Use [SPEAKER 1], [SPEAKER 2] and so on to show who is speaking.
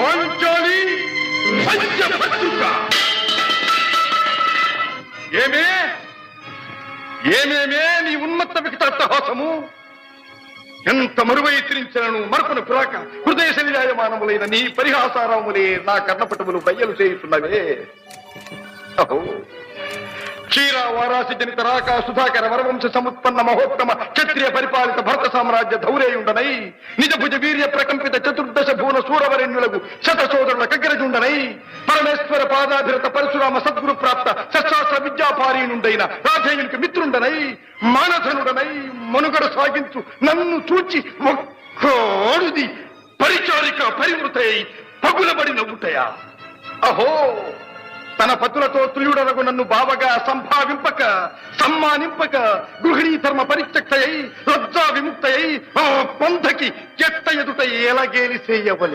[SPEAKER 1] పాంచాలి పంచభద్రుక. ఏమేమే నీ ఉన్మత్త వికటాట్టహాసము! ఎంత మరువై తిరించను మరపును పురాక హృదయ శరీరాయమానములైన నీ పరిహాసారాములే నా కర్ణపటములు బయ్యలు చేయుతున్నవే. అహో క్షీర వారాసి జనిత రాక సుధాకర వరవంశ సముత్పన్న మహోత్తమ క్షత్రియ పరిపాలిత భరత సామ్రాజ్య ధౌరేయుండనై నిజ భుజ వీర్య ప్రకంపిత చతుర్దశ భూన సూరవరెణ్యులకు శత సోదరుల కగ్గరజుండనై పరమేశ్వర పాదాభిరత పరశురామ సద్గురు ప్రాప్త శస్త్రాస్త్ర విద్యాపారీనుండైన రాధేయునికి మిత్రుండనై మానధనుడనై మనుగడ సాగించు నన్ను చూచి ఒక్కోడుది పరిచారిక పరివృతై పగులబడి నవ్వుటయా. అహో తన పతులతో తుల్యుడనగు నన్ను బావగా సంభావింపక సమ్మానింపక గృహిణీ ధర్మ పరిత్యక్తయై లజ్జా విముక్తయై ఆ పంథకి చెత్త ఎదుట ఎలాగేలి చేయవలె.